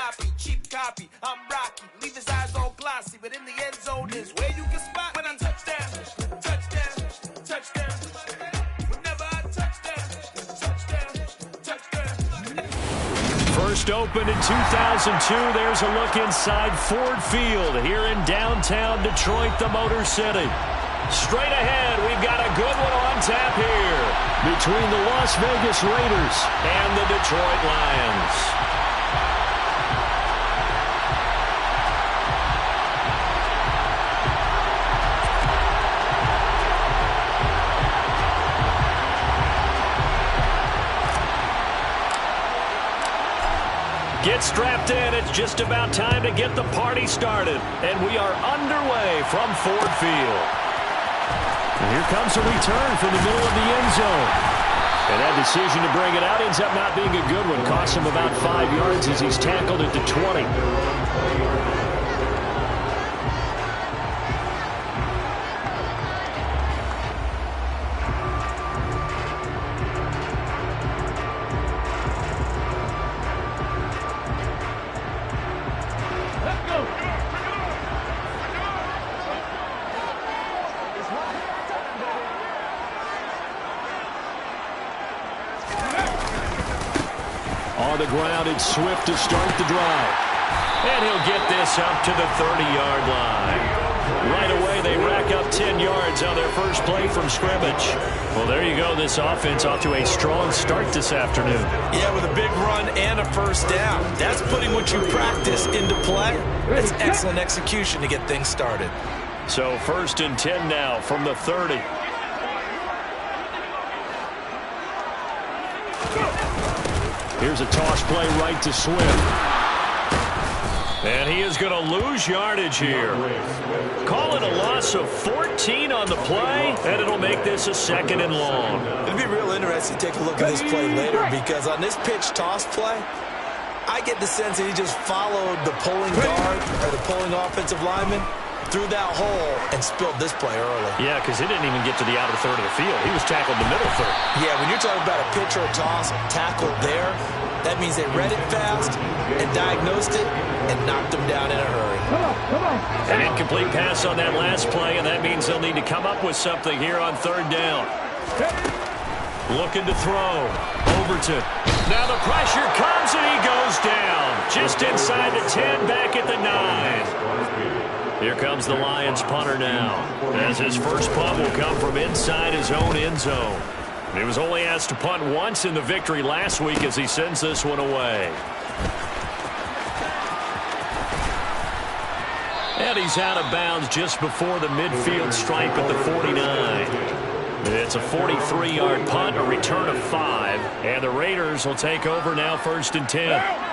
sloppy, cheap copy. I'm Rocky, leave his eyes all glossy, but in the end zone is where you can spot when I touchdown, touchdown, touchdown. Whenever I touchdown, touchdown, touchdown. First opened in 2002. There's a look inside Ford Field here in downtown Detroit, the Motor City. Straight ahead, we've got a good one on tap here between the Las Vegas Raiders and the Detroit Lions. Get strapped in. It's just about time to get the party started. And we are underway from Ford Field. And here comes a return from the middle of the end zone. And that decision to bring it out ends up not being a good one. Costs him about 5 yards as he's tackled at the 20. On the ground, it's Swift to start the drive. And he'll get this up to the 30-yard line. Right away, they rack up 10 yards on their first play from scrimmage. Well, there you go. This offense off to a strong start this afternoon. Yeah, with a big run and a first down. That's putting what you practice into play. That's excellent execution to get things started. So 1st and 10 now from the 30. Here's a toss play right to Swift. And he is going to lose yardage here. Call it a loss of 14 on the play, and it'll make this a 2nd and long. It'll be real interesting to take a look at this play later, because on this pitch toss play, I get the sense that he just followed the pulling guard or the pulling offensive lineman through that hole and spilled this play early. Yeah, because he didn't even get to the outer third of the field. He was tackled in the middle third. Yeah, when you're talking about a pitch or a toss tackled there, that means they read it fast and diagnosed it and knocked him down in a hurry. An incomplete pass on that last play, and that means they'll need to come up with something here on 3rd down. Looking to throw. Overton. Now the pressure comes, and he goes down. Just inside the 10, back at the 9. Here comes the Lions punter now, as his first punt will come from inside his own end zone. He was only asked to punt once in the victory last week as he sends this one away. And he's out of bounds just before the midfield stripe at the 49. It's a 43-yard punt, a return of 5, and the Raiders will take over now 1st and 10.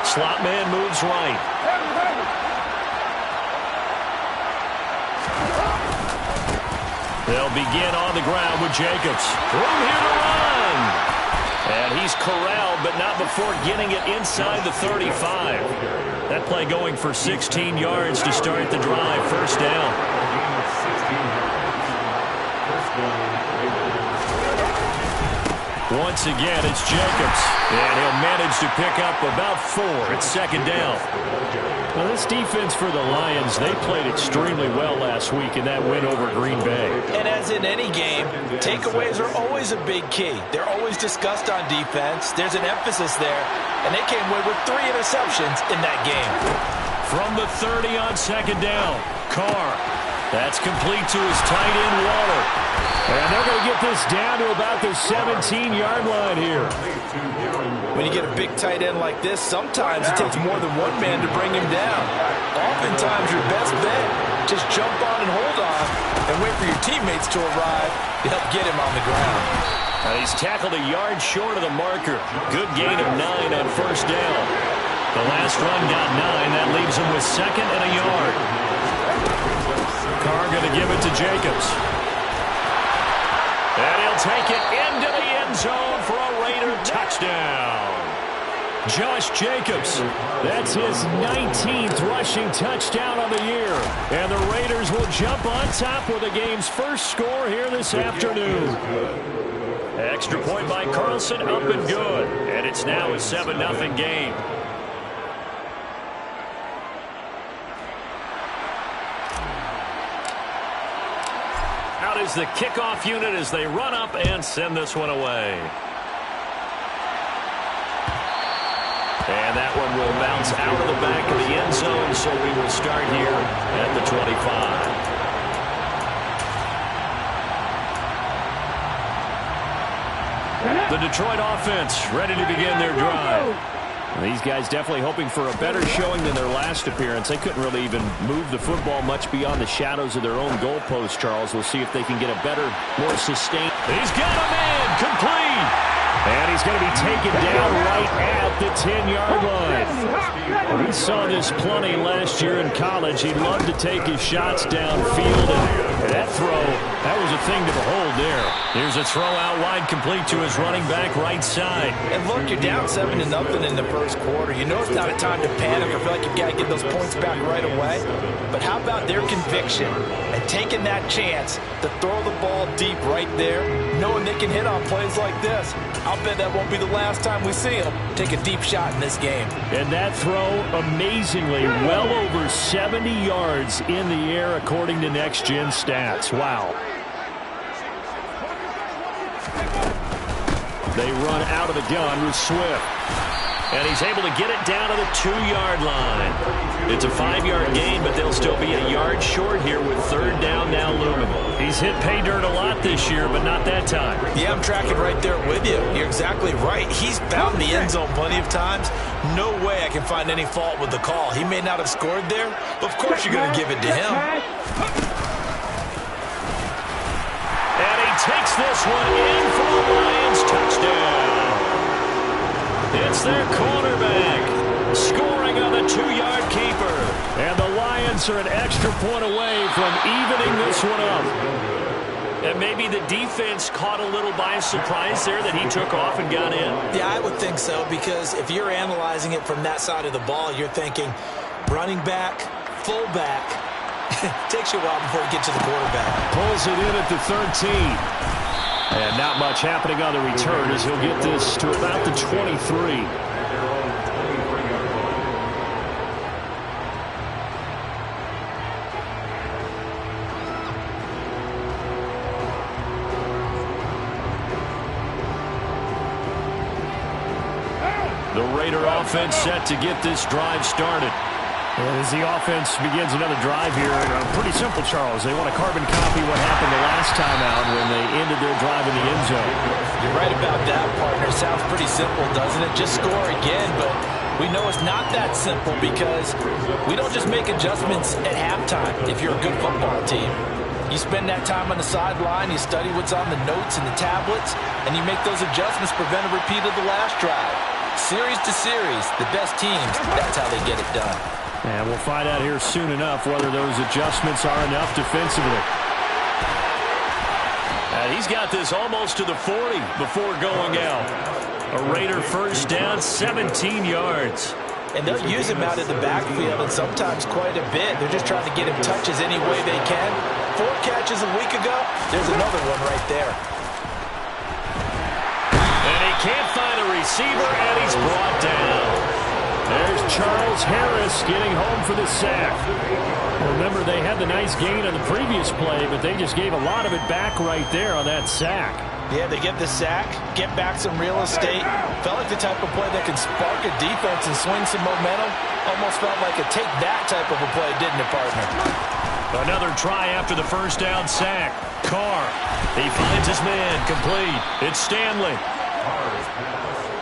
Slot man moves right. They'll begin on the ground with Jacobs. Room here to run. And he's corralled, but not before getting it inside the 35. That play going for 16 yards to start the drive. 1st down. Once again, it's Jacobs. And he'll manage to pick up about 4. It's 2nd down. Well, this defense for the Lions, they played extremely well last week in that win over Green Bay. And as in any game, takeaways are always a big key. They're always discussed on defense. There's an emphasis there. And they came away with 3 interceptions in that game. From the 30 on 2nd down, Carr. That's complete to his tight end, Waller. And they're going to get this down to about the 17-yard line here. When you get a big tight end like this, sometimes it takes more than one man to bring him down. Oftentimes, your best bet, just jump on and hold on and wait for your teammates to arrive to help get him on the ground. He's tackled a yard short of the marker. Good gain of 9 on 1st down. The last run got 9. That leaves him with 2nd and a yard. Carr going to give it to Jacobs. And he'll take it into the end zone for a Raider touchdown. Josh Jacobs, that's his 19th rushing touchdown on the year. And the Raiders will jump on top with the game's first score here this afternoon. Extra point by Carlson, up and good. And it's now a 7-0 game. Out is the kickoff unit as they run up and send this one away. And that one will bounce out of the back of the end zone, so we will start here at the 25. The Detroit offense ready to begin their drive. These guys definitely hoping for a better showing than their last appearance. They couldn't really even move the football much beyond the shadows of their own goalpost, Charles. We'll see if they can get a better, more sustained. He's got a man, complete. And he's going to be taken down right at the 10-yard line. We saw this plenty last year in college. He loved to take his shots downfield, and that throw, that was a thing to behold there. Here's a throw out wide, complete to his running back right side. And look, you're down 7-0 in the first quarter. You know it's not a time to panic. I feel like you've got to get those points back right away. But how about their conviction and taking that chance to throw the ball deep right there, knowing they can hit on plays like this? I'll bet that won't be the last time we see him take a deep shot in this game. And that throw, amazingly, well over 70 yards in the air, according to Next Gen Stats. Wow. They run out of the gun with Swift. And he's able to get it down to the 2-yard line. It's a 5-yard gain, but they'll still be a yard short here with third down now looming. He's hit pay dirt a lot this year, but not that time. Yeah, I'm tracking right there with you. You're exactly right. He's found the end zone plenty of times. No way I can find any fault with the call. He may not have scored there, but of course you're going to give it to him. And he takes this one in for the Lions touchdown. It's their quarterback scoring on the 2-yard keeper. And the Lions are an extra point away from evening this one up. And maybe the defense caught a little by surprise there that he took off and got in. Yeah, I would think so, because if you're analyzing it from that side of the ball, you're thinking running back, fullback. Takes you a while before you get to the quarterback. Pulls it in at the 13. And not much happening on the return as he'll get this to about the 23. The Raider offense set to get this drive started. As the offense begins another drive here, pretty simple, Charles. They want to carbon copy what happened the last time out when they ended their drive in the end zone. You're right about that, partner. Sounds pretty simple, doesn't it? Just score again, but we know it's not that simple because we don't just make adjustments at halftime if you're a good football team. You spend that time on the sideline, you study what's on the notes and the tablets, and you make those adjustments, prevent a repeat of the last drive. Series to series, the best teams, that's how they get it done. And we'll find out here soon enough whether those adjustments are enough defensively. And he's got this almost to the 40 before going out. A Raider first down, 17 yards. And they'll use him out in the backfield, and sometimes quite a bit. They're just trying to get him touches any way they can. 4 catches a week ago, there's another one right there. And he can't find a receiver, and he's brought down. There's Charles Harris getting home for the sack. Remember, they had the nice gain on the previous play, but they just gave a lot of it back right there on that sack. Yeah, they get the sack, get back some real estate. Felt like the type of play that can spark a defense and swing some momentum. Almost felt like a take that type of a play, didn't it, partner? Another try after the first down sack. Carr, he finds his man, complete. It's Stanley.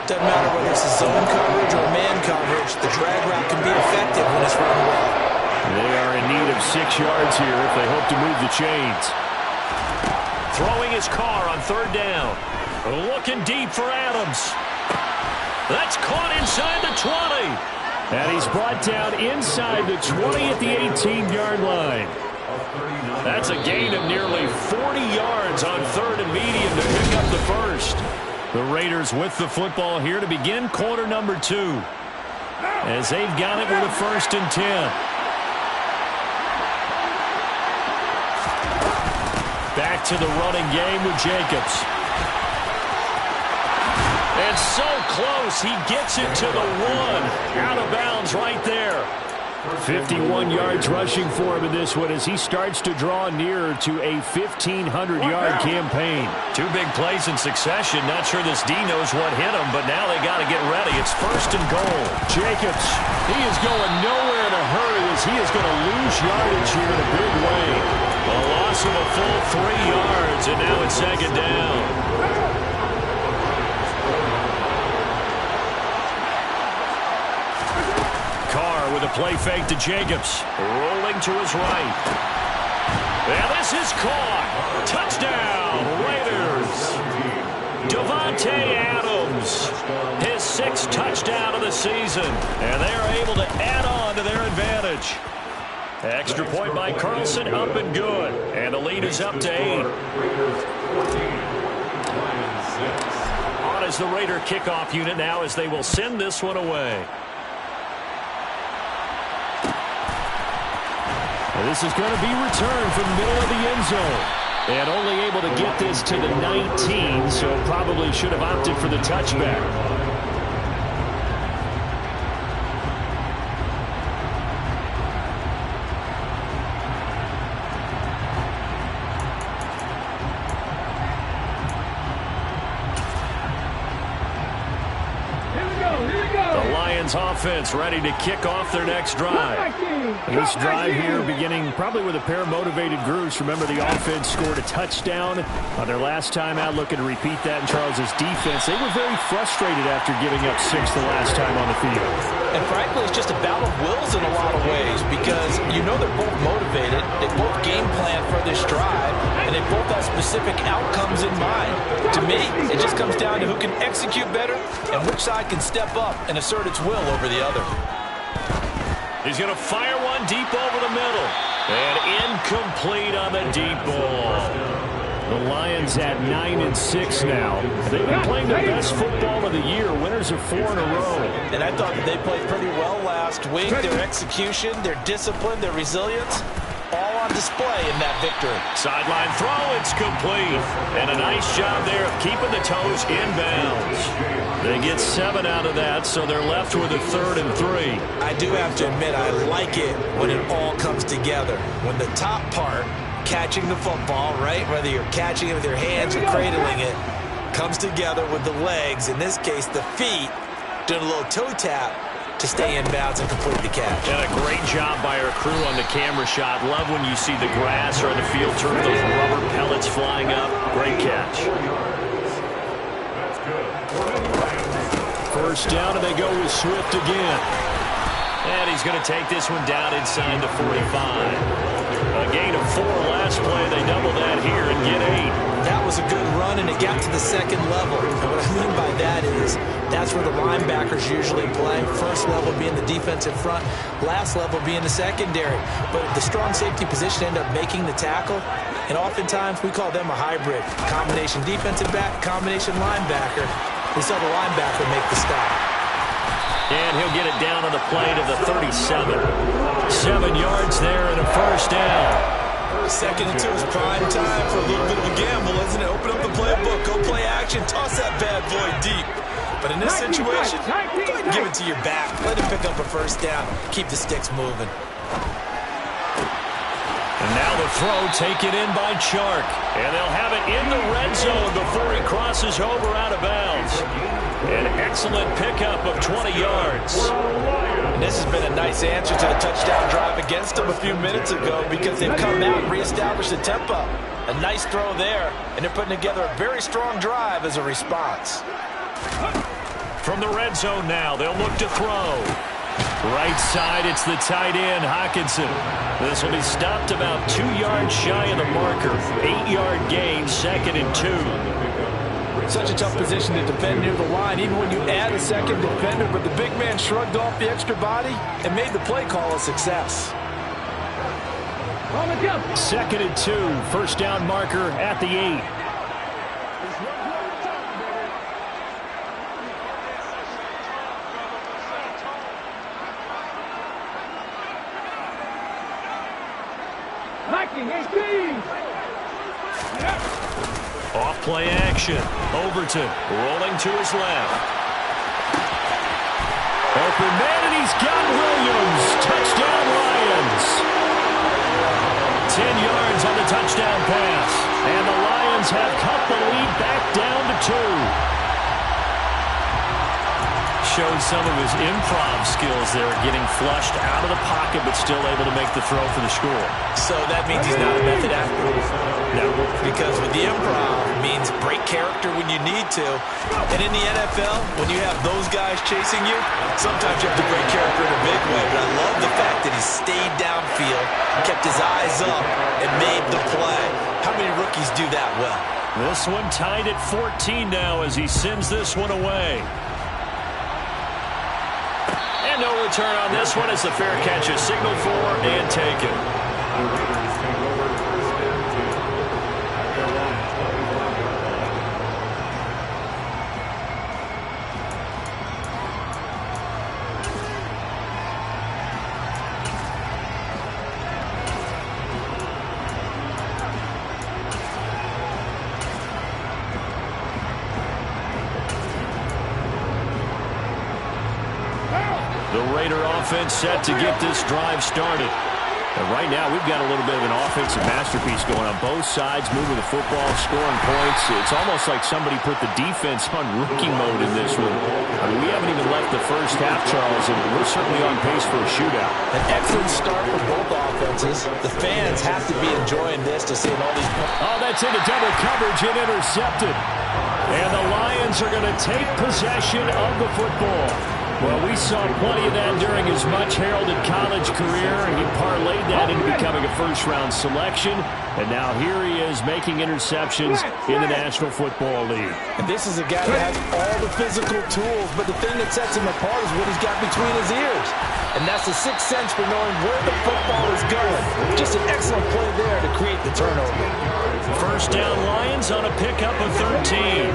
Doesn't matter whether it's a zone coverage or man coverage, the drag route can be effective when it's run well. They are in need of 6 yards here if they hope to move the chains. Throwing his Carr on third down. Looking deep for Adams. That's caught inside the 20. And he's brought down inside the 20 at the 18-yard line. That's a gain of nearly 40 yards on third and medium to pick up the first. The Raiders with the football here to begin quarter number 2. As they've got it with a 1st and 10. Back to the running game with Jacobs. It's so close. He gets it to the 1. Out of bounds right there. 51 yards rushing for him in this one as he starts to draw nearer to a 1,500-yard campaign. 2 big plays in succession. Not sure this D knows what hit him, but now they got to get ready. It's 1st and goal. Jacobs, he is going nowhere in a hurry as he is going to lose yardage here in a big way. A loss of a full 3 yards, and now it's 2nd down. With a play fake to Jacobs. Rolling to his right. And this is caught. Touchdown, Raiders. Davante Adams. His 6th touchdown of the season. And they are able to add on to their advantage. Extra point by Carlson, up and good. And the lead is up to 8. On is the Raider kickoff unit now as they will send this one away. This is going to be returned from the middle of the end zone. And only able to get this to the 19, so probably should have opted for the touchback. Offense ready to kick off their next drive. This drive here beginning probably with a pair of motivated groups. Remember, the offense scored a touchdown on their last time out, looking to repeat that in Charles's defense. They were very frustrated after giving up 6 the last time on the field. And frankly, it's just a battle of wills in a lot of ways because you know they're both motivated, they both game plan for this drive, and they both have specific outcomes in mind. To me, it just comes down to who can execute better and which side can step up and assert its will over the other. He's going to fire one deep over the middle. And incomplete on the deep ball. The Lions at 9-6 now. They've been playing the best football of the year. Winners of 4 in a row. And I thought that they played pretty well last week. Their execution, their discipline, their resilience, all on display in that victory. Sideline throw, it's complete. And a nice job there of keeping the toes inbounds. They get 7 out of that, so they're left with a 3rd and 3. I do have to admit, I like it when it all comes together. When the top part, catching the football, right, whether you're catching it with your hands or cradling it, comes together with the legs, in this case the feet, doing a little toe tap to stay in bounds and complete the catch. And a great job by our crew on the camera shot. Love when you see the grass or the field turf, those rubber pellets flying up. Great catch. First down, and they go with Swift again. And he's going to take this one down inside the 45. A gain of 4 last play. They double that here and get 8. That was a good run, and it got to the 2nd level. And what I mean by that is that's where the linebackers usually play. First level being the defensive front, last level being the secondary. But the strong safety position ended up making the tackle, and oftentimes we call them a hybrid. Combination defensive back, combination linebacker. We saw the linebacker make the stop. And he'll get it down on the play to the 37. 7 yards there and a first down. 2nd and 2 is prime time for a little bit of a gamble, isn't it? Open up the playbook, go play action, toss that bad boy deep. But in this situation, go ahead and give it to your back. Let him pick up a first down. Keep the sticks moving. And now the throw taken in by Chark. And they'll have it in the red zone before he crosses over out of bounds. An excellent pickup of 20 yards. And this has been a nice answer to the touchdown drive against them a few minutes ago because they've come out and reestablished the tempo. A nice throw there, and they're putting together a very strong drive as a response. From the red zone now, they'll look to throw. Right side, it's the tight end, Hockenson. This will be stopped about 2 yards shy of the marker. 8-yard gain, 2nd and 2. Such a tough position to defend near the line, even when you add a second defender, but the big man shrugged off the extra body and made the play call a success. 2nd and 2, first down marker at the 8. Off Play action. Overton rolling to his left. Open man, and he's got Williams. Touchdown, Lions. 10 yards on the touchdown pass. And the Lions have cut the lead back down to 2. Showed some of his improv skills there, getting flushed out of the pocket, but still able to make the throw for the score. So that means he's not a method actor? No. Because with the improv, it means break character when you need to. And in the NFL, when you have those guys chasing you, sometimes you have to break character in a big way. But I love the fact that he stayed downfield, kept his eyes up, and made the play. How many rookies do that well? This one tied at 14 now as he sends this one away. And no return on this one as the fair catch is signaled for and taken. The Raider offense set to get this drive started. And right now, we've got a little bit of an offensive masterpiece going on both sides, moving the football, scoring points. It's almost like somebody put the defense on rookie mode in this one. I mean, we haven't even left the first half, Charles, and we're certainly on pace for a shootout. An excellent start for both offenses. The fans have to be enjoying this to see all these. Oh, that's into double coverage and intercepted. And the Lions are going to take possession of the football. Well, we saw plenty of that during his much-heralded college career, and he parlayed that into becoming a first-round selection. And now here he is making interceptions in the National Football League. And this is a guy that has all the physical tools, but the thing that sets him apart is what he's got between his ears. And that's the sixth sense for knowing where the football is going. Just an excellent play there to create the turnover. First down, Lions on a pickup of 13.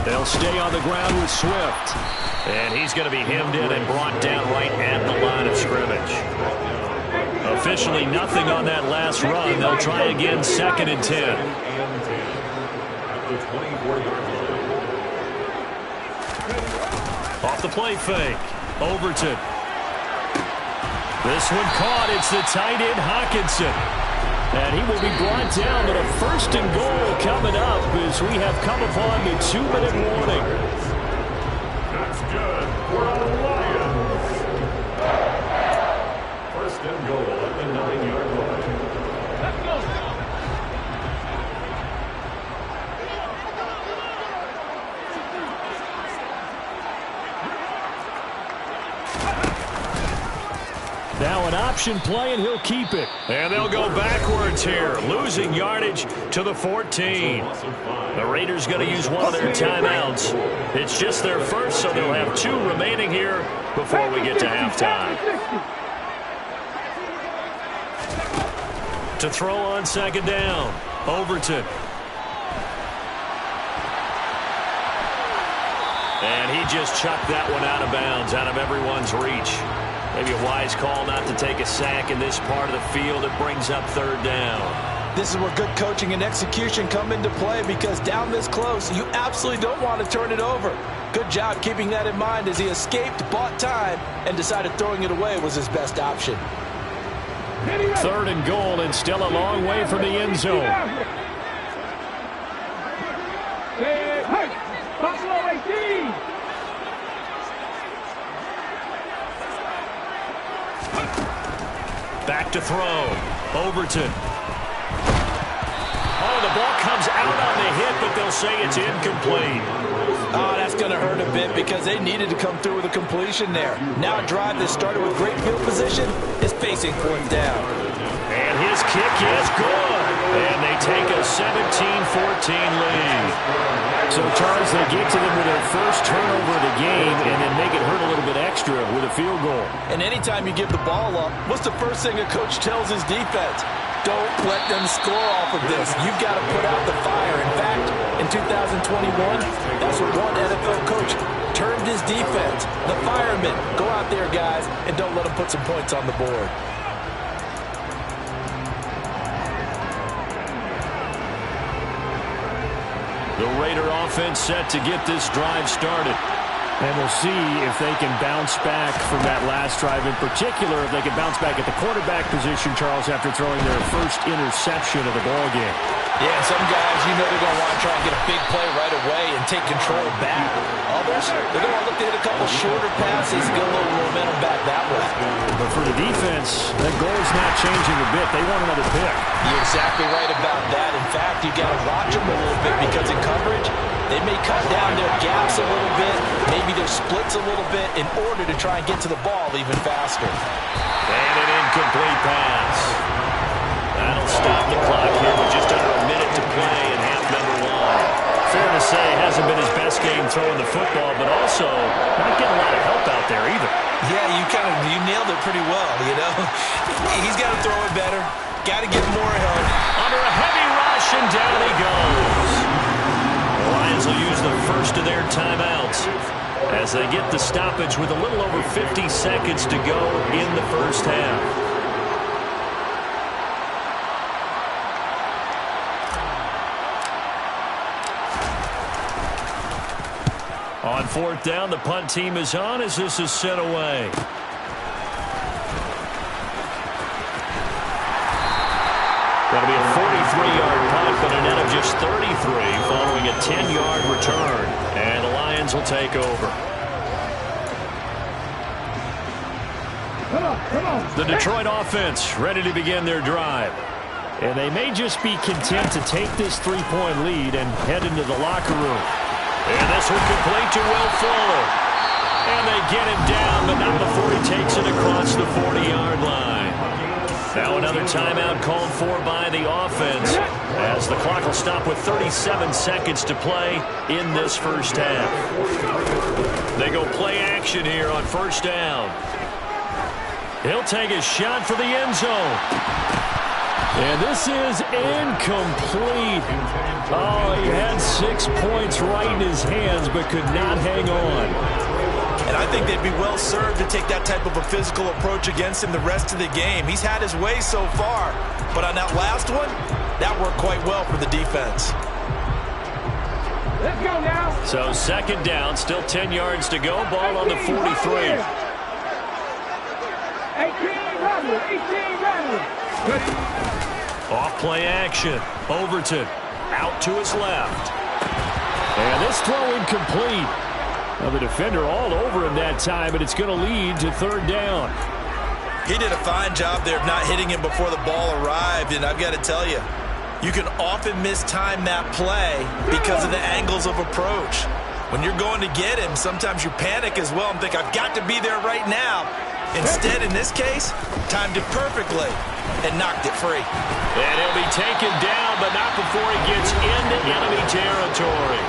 They'll stay on the ground with Swift. And he's going to be hemmed in and brought down right at the line of scrimmage. Officially nothing on that last run. They'll try again, 2nd and 10. Off the play fake. Overton. This one caught. It's the tight end, Hockenson. And he will be brought down, but a 1st and goal coming up as we have come upon the 2-minute warning. That's good for the Lions. 1st and goal at the 9-yard line. Let's go. Now an option play, and he'll keep it. And they'll go backwards here, losing yardage to the 14. The Raiders going to use one of their timeouts. It's just their first, so they'll have 2 remaining here before we get to halftime. To throw on 2nd down, Overton. And he just chucked that one out of bounds, out of everyone's reach. Maybe a wise call not to take a sack in this part of the field. It brings up 3rd down. This is where good coaching and execution come into play, because down this close, you absolutely don't want to turn it over. Good job keeping that in mind as he escaped, bought time, and decided throwing it away was his best option. 3rd and goal, and still a long way from the end zone. Back to throw. Overton. Oh, the ball comes out on the hit, but they'll say it's incomplete. Oh, that's going to hurt a bit because they needed to come through with a completion there. Now a drive that started with great field position is facing 4th down. And his kick is good. And they take a 17-14 lead. So, Charles, they get to them with their first turnover of the game and then make it hurt a little bit extra with a field goal. And anytime you give the ball up, what's the first thing a coach tells his defense? Don't let them score off of this. You've got to put out the fire. In fact, in 2021, that's what one NFL coach termed his defense. The firemen. Go out there, guys, and don't let them put some points on the board. The Raider offense set to get this drive started. And we'll see if they can bounce back from that last drive. In particular, if they can bounce back at the quarterback position, Charles, after throwing their first interception of the ballgame. Yeah, some guys, you know they're going to want to try and get a big play right away and take control back. Others, they're going to look to hit a couple shorter passes, get a little momentum back that way. But for the defense, that goal is not changing a bit. They want another pick. You're exactly right about that. In fact, you've got to watch them a little bit because in coverage, they may cut down their gaps a little bit, maybe their splits a little bit in order to try and get to the ball even faster. And an incomplete pass. That'll stop the clock here with just under a minute to play in half number one. Fair to say, hasn't been his best game throwing the football, but also not getting a lot of help out there either. Yeah, you nailed it pretty well, you know. He's got to throw it better. Got to get more help. Under a heavy rush, and down he goes. The Lions will use the first of their timeouts as they get the stoppage with a little over 50 seconds to go in the first half. On fourth down, the punt team is on as this is sent away. That'll be a 43-yard punt, but a net of just 33 following a 10-yard return. And the Lions will take over. The Detroit offense ready to begin their drive. And they may just be content to take this three-point lead and head into the locker room. And this one complete to Will Fuller. And they get him down, but not before he takes it across the 40-yard line. Now another timeout called for by the offense as the clock will stop with 37 seconds to play in this first half. They go play action here on first down. He'll take a shot for the end zone. And this is incomplete. Oh, he had 6 points right in his hands, but could not hang on. And I think they'd be well served to take that type of a physical approach against him the rest of the game. He's had his way so far, but on that last one, that worked quite well for the defense. Let's go now. So second down, still 10 yards to go. Ball on the 43. 18 running. Off play action. Overton out to his left. And this throw incomplete. Now the defender all over him that time, but it's going to lead to third down. He did a fine job there of not hitting him before the ball arrived, and I've got to tell you, you can often mistime that play because of the angles of approach. When you're going to get him, sometimes you panic as well and think, I've got to be there right now. Instead, in this case, timed it perfectly and knocked it free. And he'll be taken down, but not before he gets into enemy territory.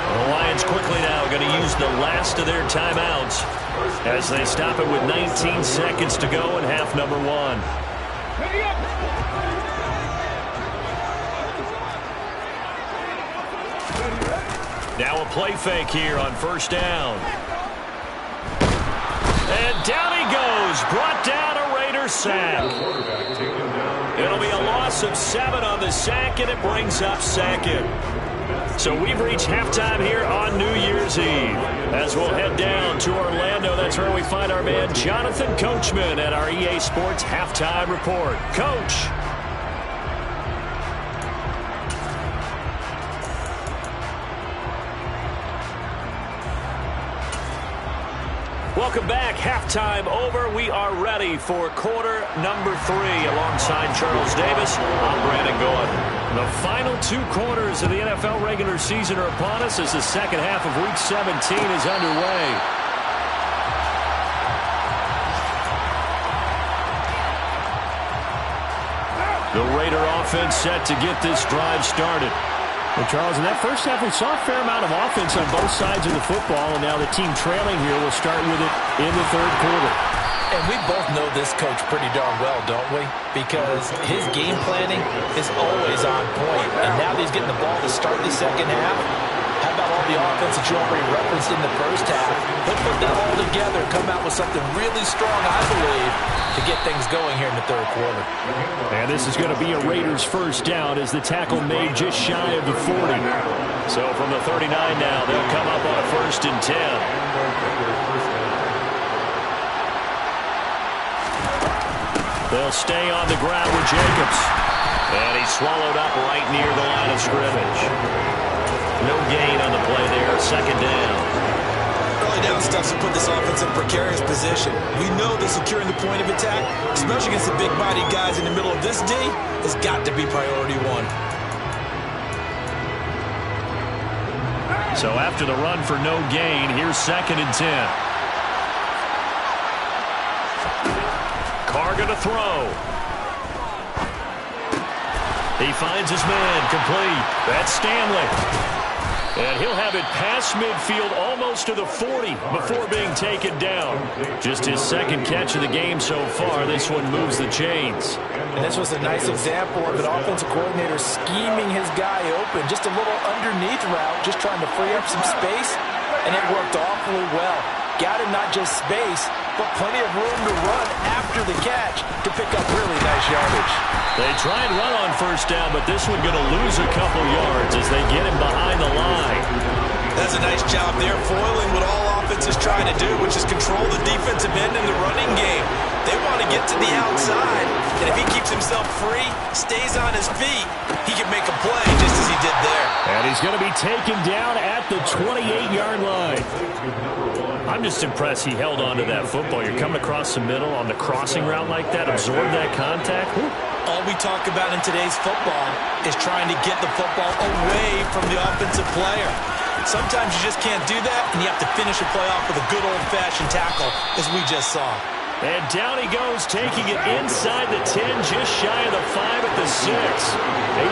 The Lions quickly now going to use the last of their timeouts as they stop it with 19 seconds to go in half number one. Now a play fake here on first down. And down he goes. Brought down a Raider sack. It'll be a loss of 7 on the sack, and it brings up second. So we've reached halftime here on New Year's Eve. As we'll head down to Orlando, that's where we find our man Jonathan Coachman at our EA Sports Halftime Report. Coach. Welcome back. Halftime over. We are ready for quarter number 3. Alongside Charles Davis, I'm Brandon Gordon. The final 2 quarters of the NFL regular season are upon us as the second half of Week 17 is underway. The Raider offense set to get this drive started. Well, Charles, in that first half, we saw a fair amount of offense on both sides of the football, and now the team trailing here will start with it in the third quarter. And we both know this coach pretty darn well, don't we? Because his game planning is always on point. And now that he's getting the ball to start the second half, how about all the offense that you already referenced in the first half? He'll put that all together, come out with something really strong, I believe, to get things going here in the third quarter. And this is going to be a Raiders first down as the tackle made just shy of the 40. So from the 39 now, they'll come up on a 1st and 10. They'll stay on the ground with Jacobs. And he's swallowed up right near the line of scrimmage. No gain on the play there, 2nd down. Early down stuff to put this offense in a precarious position. We know that securing the point of attack, especially against the big-bodied guys in the middle of this D, has got to be priority one. So after the run for no gain, here's 2nd and 10. Carr going to throw. He finds his man, complete. That's Stanley. And he'll have it past midfield almost to the 40 before being taken down. Just his 2nd catch of the game so far. This one moves the chains. And this was a nice example of an offensive coordinator scheming his guy open. Just a little underneath route, just trying to free up some space. And it worked awfully well. Got him not just space, but plenty of room to run after the catch to pick up really nice yardage. They try and run on 1st down, but this one going to lose a couple yards as they get him behind the line. That's a nice job there, foiling what all offense is trying to do, which is control the defensive end in the running game. They want to get to the outside, and if he keeps himself free, stays on his feet, he can make a play just as he did there. And he's going to be taken down at the 28-yard line. I'm just impressed he held on to that football. You're coming across the middle on the crossing route like that, absorb that contact. All we talk about in today's football is trying to get the football away from the offensive player. Sometimes you just can't do that, and you have to finish a play off with a good old-fashioned tackle, as we just saw. And down he goes, taking it inside the 10, just shy of the 5 at the 6.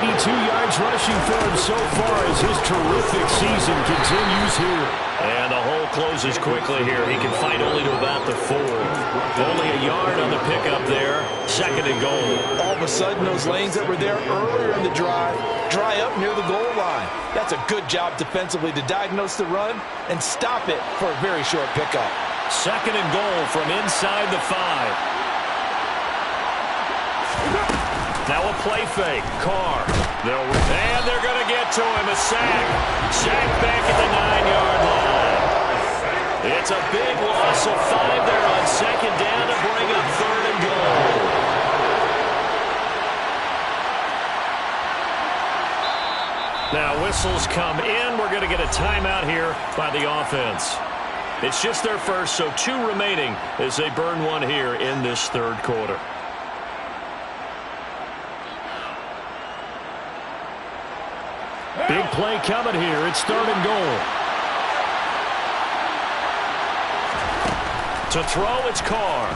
82 yards rushing for him so far as his terrific season continues here. And the hole closes quickly here. He can fight only to about the 4. Only a yard on the pickup there. 2nd and goal. All of a sudden, those lanes that were there earlier in the drive dry up near the goal line. That's a good job defensively to diagnose the run and stop it for a very short pickup. 2nd and goal from inside the 5. Now a play fake. Carr. And they're going to get to him. A sack. Sack back at the 9-yard line. It's a big loss of 5 there on 2nd down to bring up 3rd and goal. Now whistles come in. We're going to get a timeout here by the offense. It's just their first, so 2 remaining as they burn one here in this 3rd quarter. Big play coming here. It's 3rd and goal. To throw, it's Carr.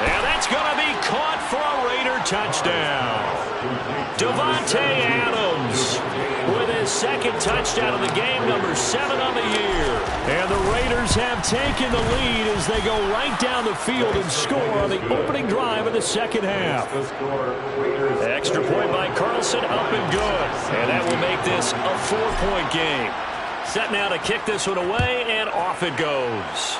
And that's going to be caught for a Raider touchdown. Davante Adams with his 2nd touchdown of the game, number 7 on the year. And the Raiders have taken the lead as they go right down the field and score on the opening drive of the 2nd half. Extra point by Carlson, up and good. And that will make this a 4-point game. Set now to kick this one away, and off it goes.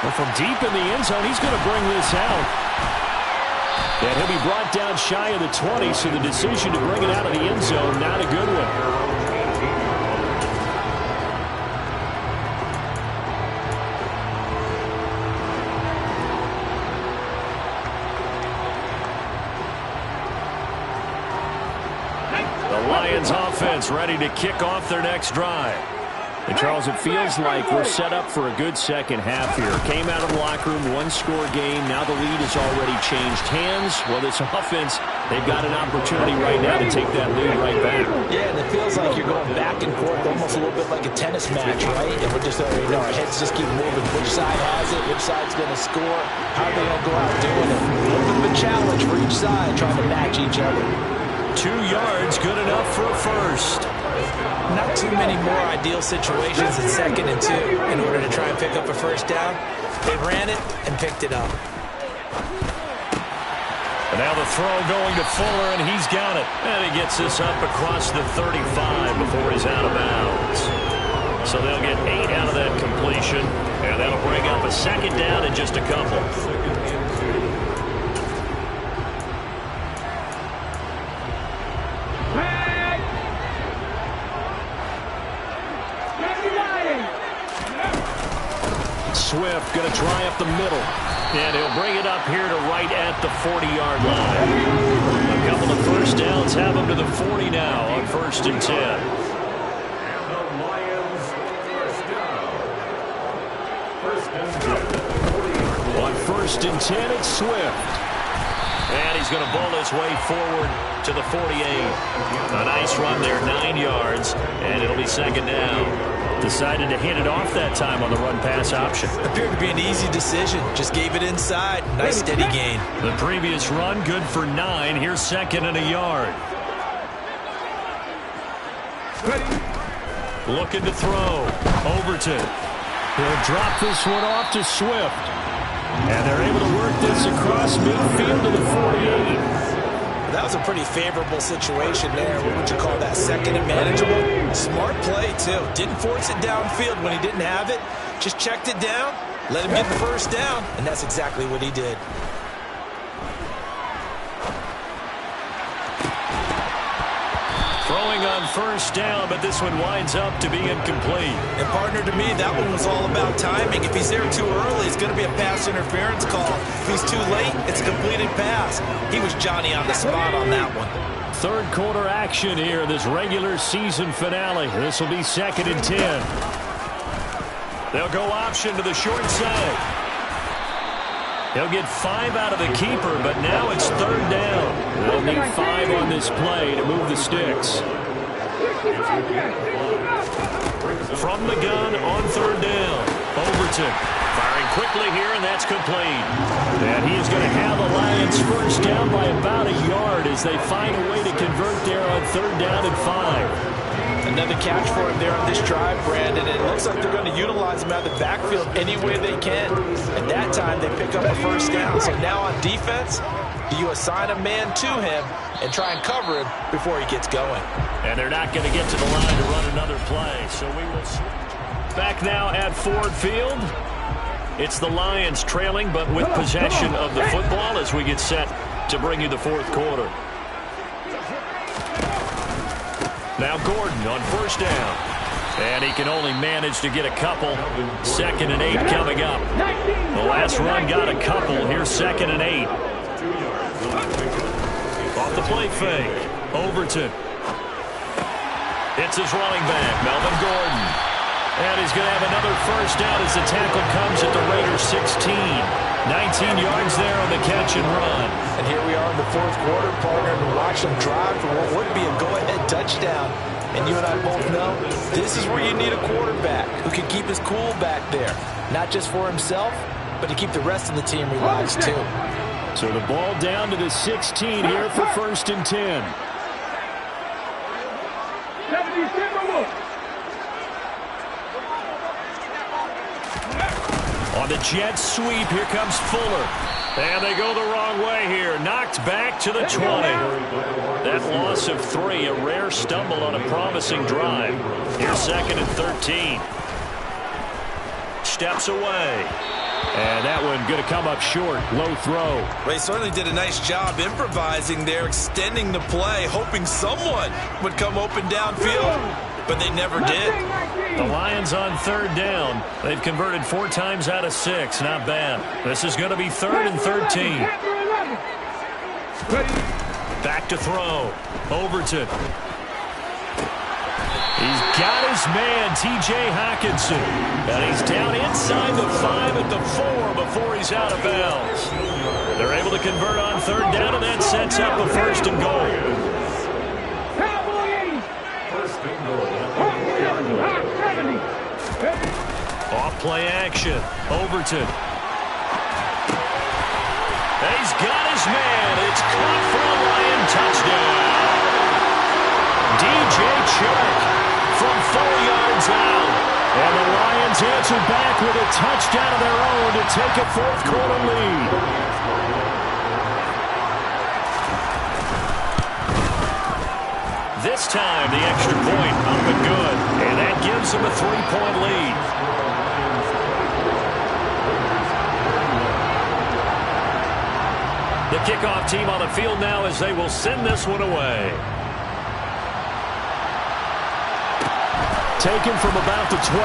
Well, from deep in the end zone, he's going to bring this out. And he'll be brought down shy of the 20, so the decision to bring it out of the end zone, not a good one. The Lions offense ready to kick off their next drive. And Charles, it feels like we're set up for a good second half here. Came out of the locker room, 1-score game. Now the lead has already changed hands. Well, this offense, they've got an opportunity right now to take that lead right back. Yeah, and it feels like you're going back and forth almost a little bit like a tennis match, right? And we're just already know our heads just keep moving. Which side has it? Which side's going to score? How are they going to go out doing it? A little bit of a challenge for each side, trying to match each other. 2 yards, good enough for a first. Not too many more ideal situations than 2nd and 2 in order to try and pick up a first down. They ran it and picked it up. And now the throw going to Fuller, and he's got it. And he gets this up across the 35 before he's out of bounds. So they'll get 8 out of that completion, and that'll bring up a 2nd down in just a couple. Swift going to try up the middle. And he'll bring it up here to right at the 40-yard line. A couple of first downs have him to the 40 now on 1st and 10. And the Lions first down. 1st and 10. On 1st and 10, it's Swift. And he's going to bowl his way forward to the 48. A nice run there, 9 yards, and it'll be 2nd down. Decided to hand it off that time on the run-pass option. Appeared to be an easy decision. Just gave it inside. Nice steady gain. The previous run, good for 9. Here's 2nd and a yard. Looking to throw. Overton. He'll drop this one off to Swift. And they're able to work this across midfield to the 48. That was a pretty favorable situation there. What would you call that? 2nd and manageable? Smart play, too. Didn't force it downfield when he didn't have it. Just checked it down, let him get the first down, and that's exactly what he did. Throwing on 1st down, but this one winds up to be incomplete. And partner, to me, that one was all about timing. If he's there too early, it's going to be a pass interference call. If he's too late, it's a completed pass. He was Johnny on the spot on that one. 3rd quarter action here, this regular season finale. This will be 2nd and 10. They'll go option to the short side. He'll get 5 out of the keeper, but now it's 3rd down. They'll need 5 on this play to move the sticks. From the gun on 3rd down. Overton firing quickly here, and that's complete. And he is going to have the Lions first down by about a yard as they find a way to convert there on 3rd down and 5. Another catch for him there on this drive, Brandon. And it looks like they're going to utilize him out of the backfield any way they can. At that time, they pick up a first down. So now on defense, do you assign a man to him and try and cover him before he gets going? And they're not going to get to the line to run another play. So we will back now at Ford Field. It's the Lions trailing, but with possession of the football as we get set to bring you the 4th quarter. Now Gordon on 1st down. And he can only manage to get a couple. 2nd and 8 coming up. The last run got a couple. Here's 2nd and 8. Off the play fake. Overton. It's his running back, Melvin Gordon. And he's going to have another first down as the tackle comes at the Raiders' 16. 19 yards there on the catch and run. And here we are in the 4th quarter, partner, and watch them drive for what would be a go-ahead touchdown. And you and I both know this is where you need a quarterback who can keep his cool back there. Not just for himself, but to keep the rest of the team relaxed too. So the ball down to the 16 here for 1st and 10. On the jet sweep, here comes Fuller. And they go the wrong way here. Knocked back to the 20. That loss of 3, a rare stumble on a promising drive. Here's 2nd and 13. Steps away. And that one going to come up short. Low throw. Well, he certainly did a nice job improvising there, extending the play, hoping someone would come open downfield. But they never did. The Lions on 3rd down. They've converted 4 times out of 6. Not bad. This is going to be 3rd and 13. Back to throw. Overton. He's got his man, T.J. Hockenson. And he's down inside the 5 at the 4 before he's out of bounds. They're able to convert on 3rd down, and that sets up a 1st and goal. Off play action. Overton. He's got his man. It's caught for a Lion touchdown. DJ Chark from 4 yards out. And the Lions answer back with a touchdown of their own to take a fourth quarter lead. This time, the extra point up and good. And that gives them a 3-point lead. The kickoff team on the field now as they will send this one away. Taken from about the 12.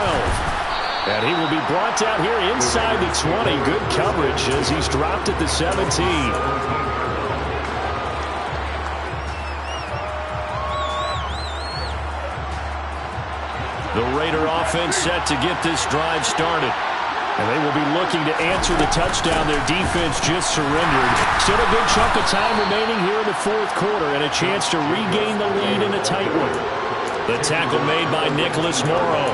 And he will be brought down here inside the 20. Good coverage as he's dropped at the 17. The Raider offense set to get this drive started. And they will be looking to answer the touchdown. Their defense just surrendered. Still a good chunk of time remaining here in the fourth quarter and a chance to regain the lead in a tight one. The tackle made by Nicholas Morrow.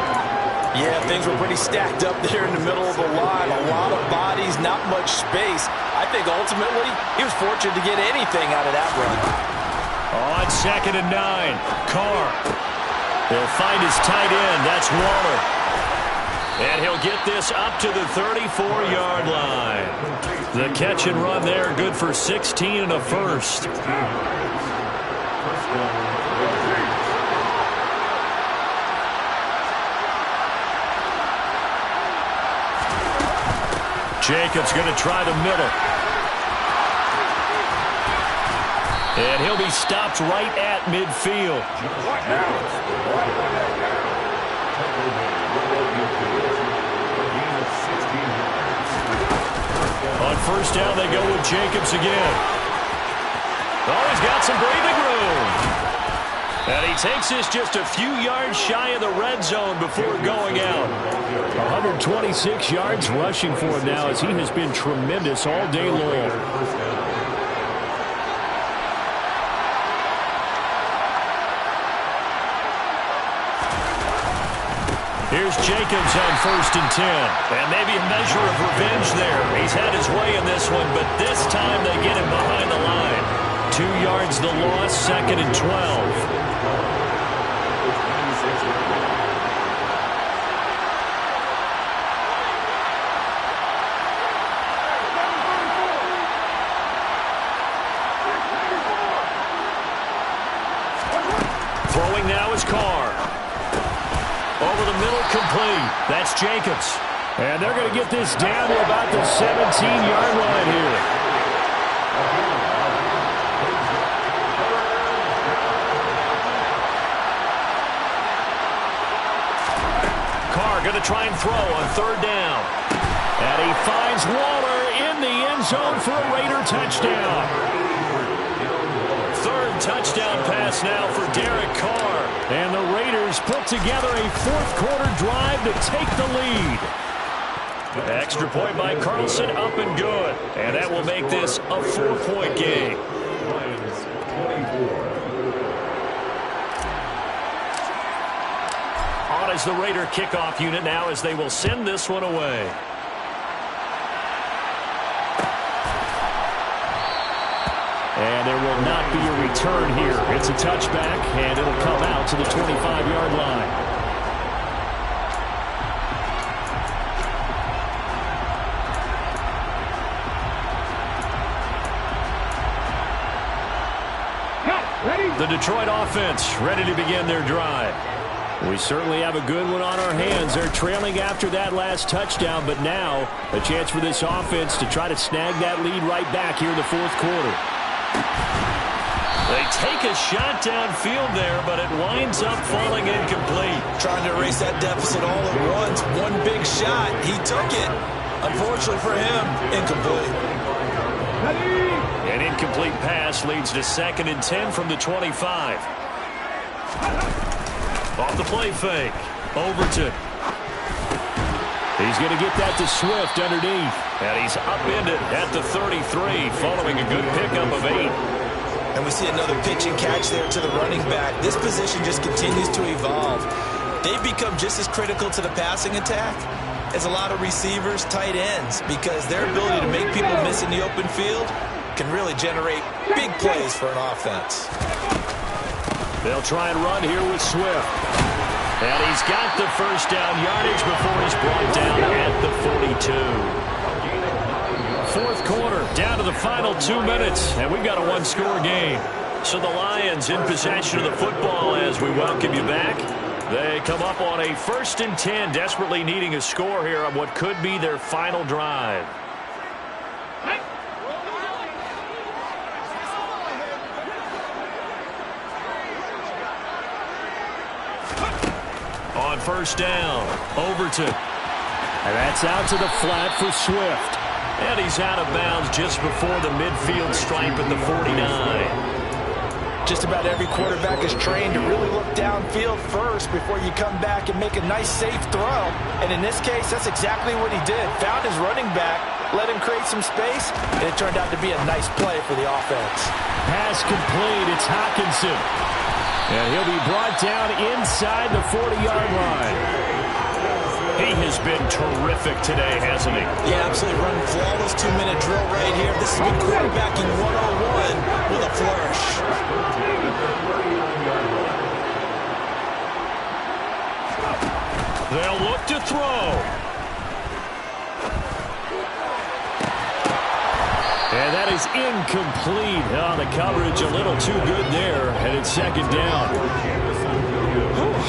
Yeah, things were pretty stacked up there in the middle of the line. A lot of bodies, not much space. I think ultimately he was fortunate to get anything out of that run. On 2nd and 9, Carr. He'll find his tight end. That's Waller. And he'll get this up to the 34-yard line. The catch and run there, good for 16 and a first. Jacobs going to try the middle. And he'll be stopped right at midfield. On first down, they go with Jacobs again. Oh, he's got some breathing room. And he takes this just a few yards shy of the red zone before going out. 126 yards rushing for him now as he has been tremendous all day long. Here's Jacobs on 1st and 10. And maybe a measure of revenge there. He's had his way in this one, but this time they get him behind the line. 2 yards the loss, 2nd and 12. Throwing now is Carr. Over the middle, complete. That's Jacobs. And they're going to get this down to about the 17-yard line here. Carr going to try and throw on 3rd down. And he finds Waller in the end zone for a Raider touchdown. 3rd touchdown pass now for Derek Carr. And the Raiders put together a fourth quarter drive to take the lead. Extra point by Carlson, up and good. And that will make this a 4-point game. On is the Raider kickoff unit now as they will send this one away. And there will not be a return here. It's a touchback, and it'll come out to the 25-yard line. The Detroit offense ready to begin their drive. We certainly have a good one on our hands. They're trailing after that last touchdown, but now a chance for this offense to try to snag that lead right back here in the fourth quarter. They take a shot downfield there, but it winds up falling incomplete. Trying to erase that deficit all at once. One big shot. He took it. Unfortunately for him, incomplete. An incomplete pass leads to 2nd and 10 from the 25. Off the play fake. Overton. He's going to get that to Swift underneath. And he's upended at the 33 following a good pickup of 8. And we see another pitch and catch there to the running back. This position just continues to evolve. They've become just as critical to the passing attack as a lot of receivers, tight ends, because their ability to make people miss in the open field can really generate big plays for an offense. They'll try and run here with Swift. And he's got the first down yardage before he's brought down at the 42. Fourth quarter, down to the final 2 minutes, and we've got a one-score game. So the Lions in possession of the football as we welcome you back. They come up on a 1st and 10, desperately needing a score here on what could be their final drive. On first down, Overton. And that's out to the flat for Swift. And he's out of bounds just before the midfield stripe at the 49. Just about every quarterback is trained to really look downfield first before you come back and make a nice, safe throw. And in this case, that's exactly what he did. Found his running back, let him create some space, and it turned out to be a nice play for the offense. Pass complete. It's Hockenson. And he'll be brought down inside the 40-yard line. He has been terrific today, hasn't he? Yeah, absolutely. Running flawless 2-minute drill right here. This has been quarterbacking 101 with a flourish. They'll look to throw. And that is incomplete. Oh, the coverage a little too good there, and it's second down.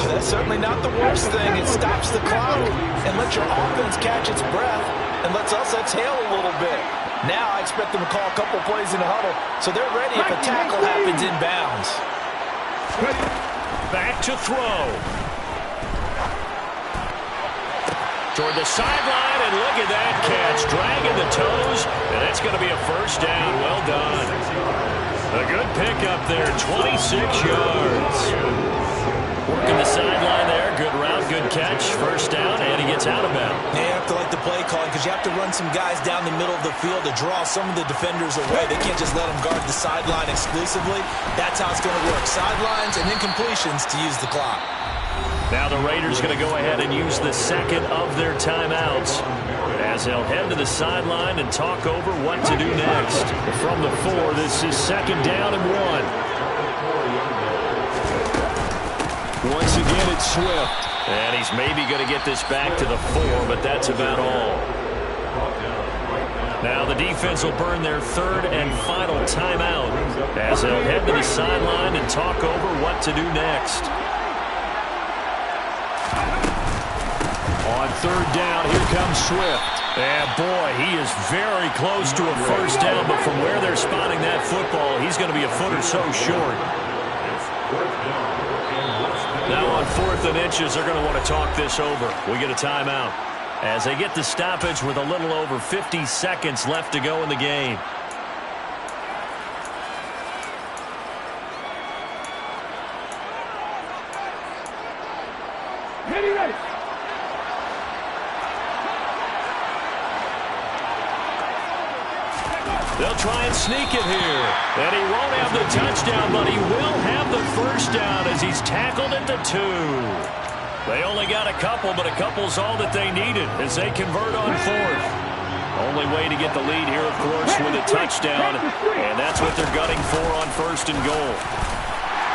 That's certainly not the worst thing. It stops the clock and lets your offense catch its breath and lets us exhale a little bit. Now I expect them to call a couple plays in the huddle so they're ready if a tackle happens inbounds. Back to throw. Toward the sideline, and look at that catch. Dragging the toes, and that's going to be a first down. Well done. A good pickup there, 26 yards. Working the sideline there. Good route, good catch. First down, and he gets out of bounds. Yeah, you have to like the play calling because you have to run some guys down the middle of the field to draw some of the defenders away. They can't just let them guard the sideline exclusively. That's how it's going to work. Sidelines and incompletions to use the clock. Now the Raiders going to go ahead and use the second of their timeouts as they'll head to the sideline and talk over what to do next. From the 4, this is second down and 1. Once again, it's Swift. And he's maybe going to get this back to the 4, but that's about all. Now the defense will burn their third and final timeout as they'll head to the sideline and talk over what to do next. On third down, here comes Swift. And boy, he is very close to a first down, but from where they're spotting that football, he's going to be a foot or so short. Now on 4th and inches, they're going to want to talk this over. We get a timeout as they get the stoppage with a little over 50 seconds left to go in the game. Ready. They'll try and sneak it here. And he won't have the touchdown, but he will have the first down as he's tackled at the 2. They only got a couple, but a couple's all that they needed as they convert on 4th. Only way to get the lead here, of course, with a touchdown, and that's what they're gunning for on 1st and goal.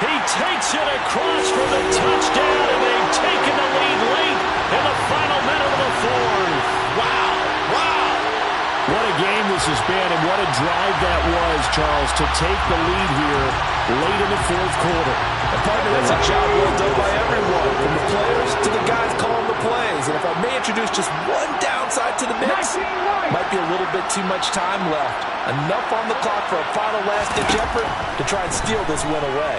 He takes it across for the touchdown, and they've taken the lead late in the final minute of the 4th. Wow. What a game this has been, and what a drive that was, Charles, to take the lead here late in the 4th quarter. And partner, that's a job well done by everyone, from the players to the guys calling the plays. And if I may introduce just one downside to the mix, might be a little bit too much time left. Enough on the clock for a final last-ditch effort to try and steal this win away.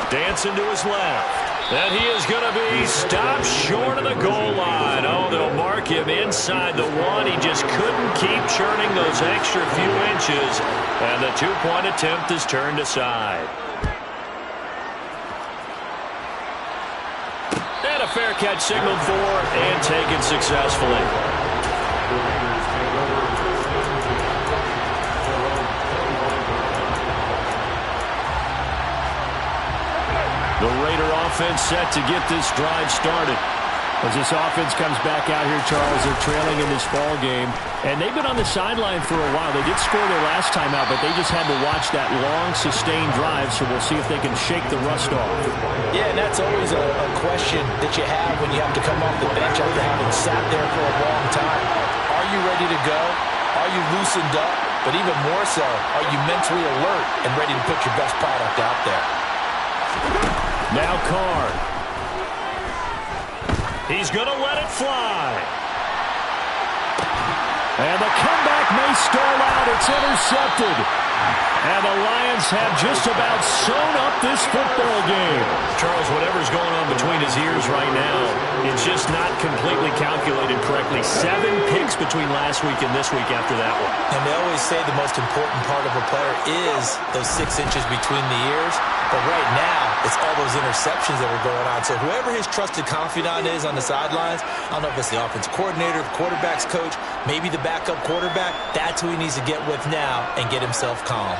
Dancing to his left. And he is going to be stopped short of the goal line. Oh, they'll mark him inside the 1. He just couldn't keep churning those extra few inches. And the 2-point attempt is turned aside. And a fair catch signaled for and taken successfully. The Raider offense set to get this drive started. As this offense comes back out here, Charles, they're trailing in this ball game. And they've been on the sideline for a while. They did score their last time out, but they just had to watch that long, sustained drive, so we'll see if they can shake the rust off. Yeah, and that's always a question that you have when you have to come off the bench after having sat there for a long time. Are you ready to go? Are you loosened up? But even more so, are you mentally alert and ready to put your best product out there? Now Carr. He's going to let it fly. And the comeback may stall out. It's intercepted. And the Lions have just about sewn up this football game. Charles, whatever's going on between his ears right now, it's just not completely calculated correctly. 7 picks between last week and this week after that one. And they always say the most important part of a player is those 6 inches between the ears. But right now, it's all those interceptions that are going on. So whoever his trusted confidant is on the sidelines, I don't know if it's the offensive coordinator, the quarterback's coach, maybe the backup quarterback, that's who he needs to get with now and get himself calm.